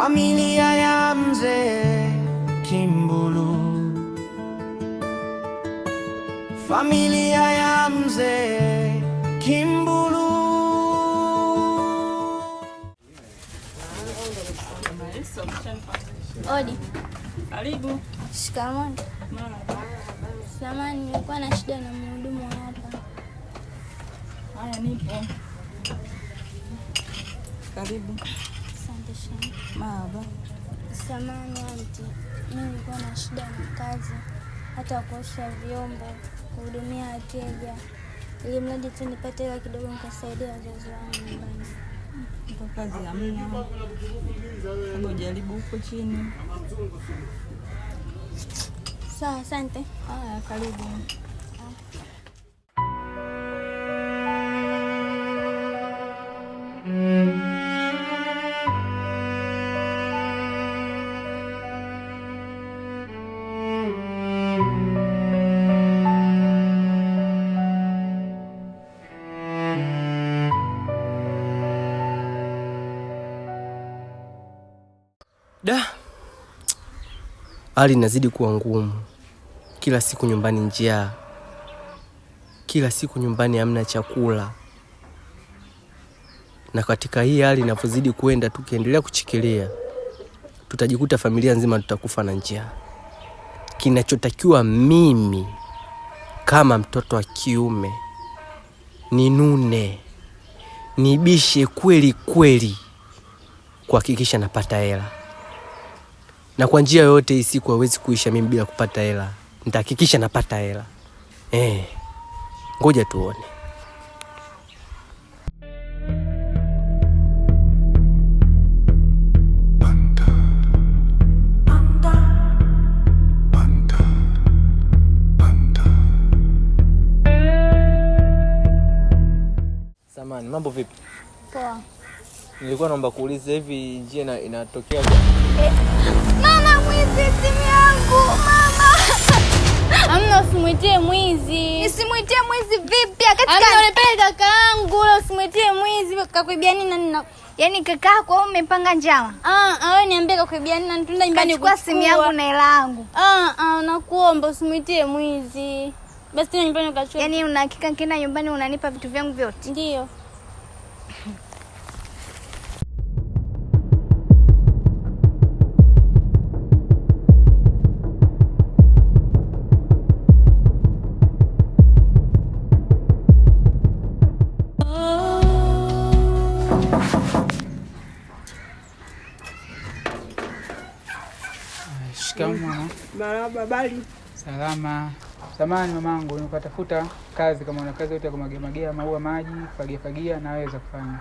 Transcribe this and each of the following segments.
Familia ya mzee Kimbulu, familia ya mzee Kimbulu. Odi. Karibu. Shikamoo. Samahani, nilikuwa na shida na mhudumu hapa. Haya, nipo. Karibu. Asante sana. Marhaba. Samahani auntie, mimi nilikuwa na shida na kazi, hata kuosha vyombo, kuhudumia wateja, ili mradi tu nipate hela kidogo nikasaidia wazazi wangu nyumbani. Kwa kazi hamna. Hebu jaribu huko chini. Sawa, asante. Haya, karibu. Hali inazidi kuwa ngumu. Kila siku nyumbani njaa. Kila siku nyumbani hamna chakula. Na katika hii hali inavyozidi kuenda, tukiendelea kuchikilia, tutajikuta familia nzima tutakufa na njaa. Kinachotakiwa mimi kama mtoto wa kiume, ninune, nibishe kweli kweli kuhakikisha napata hela. Na kwa njia yoyote hii siku haiwezi kuisha mimi bila kupata hela. Nitahakikisha napata hela. Ngoja tuone. Samahani, mambo vipi? Poa. Nilikuwa naomba kuuliza, hivi njia inatokea Mama, mwizi simu yangu, mama. Amna, usimwitie mwizi. Nisimwitie mwizi vipi? Amna, ulepele kaka yangu, ule usimwitie mwizi. Kakuibia nini? Yaani kaka yako wewe umepanga njama? Wewe niambie kakuibia nini? Tuenda nyumbani kwa simu yangu na hela yangu. Nakuomba usimwitie mwizi. Basi tuende nyumbani ukachukue. Yaani una hakika nikienda nyumbani unanipa vitu vyangu vyote? Ndio. Shikamoo. Marhaba, bali. Salama. Samahani mamangu, nikatafuta kazi, kama una kazi yote ya kumwagia maua maji, fagia naweza kufanya.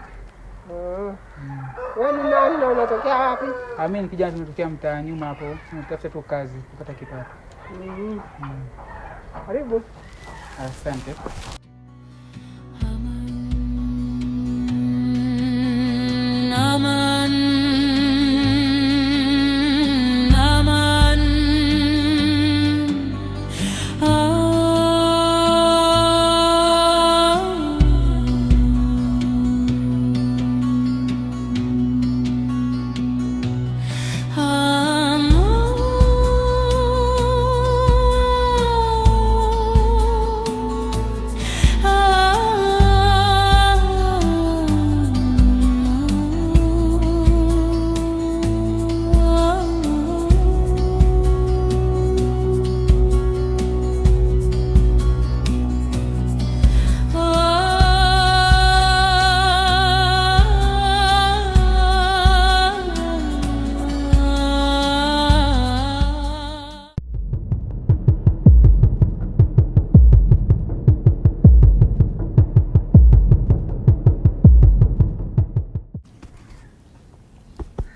Wewe ni nani na unatokea wapi? Mimi kijana nimetokea mtaa nyuma hapo, natafuta tu kazi kupata kipato. Karibu. Asante.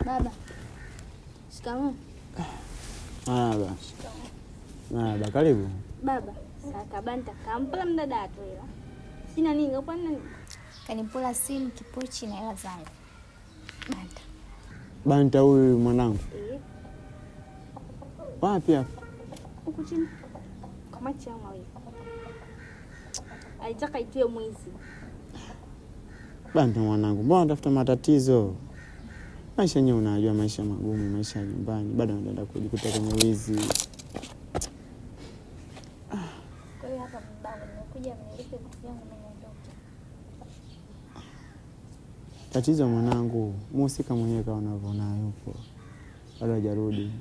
Baba. Shikamoo. Baba, karibu. Baba, sakabanta kampula mdada tu ila. Sina nini, upo nini? Kanipula simu, kipochi na hela zangu. Banta. Banta huyu mwanangu. Wapi hapa? Huko chini. Kama chama wewe. Alitaka itiwe mwizi. Banta mwanangu, mbona unatafuta matatizo? Maisha yenyewe unajua, maisha magumu, maisha ya nyumbani, bado naenda kujikuta kwenye wizi. Kwa hiyo hapa baba nimekuja mnilipe vitu vyangu na niondoke. Tatizo mwanangu, mhusika mwenyewe kama unavyoona yupo. Bado hajarudi.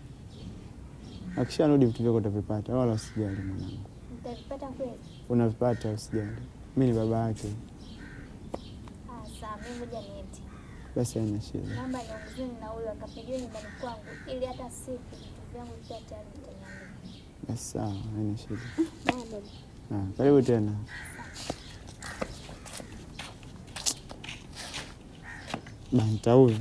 Akisharudi vitu vyako utavipata, wala usijali mwanangu. Nitavipata kweli? Unavipata, usijali. Mimi ni baba yake. Sawa, mimi ngoja niende. Basi haina shida. Naomba niongezeni na huyo akapigiwe nyumbani kwangu ili hata siku vitu vyangu vikiwa tayari nitaniambia. Basi sawa, haina shida. Baba. Karibu tena. Banta huyu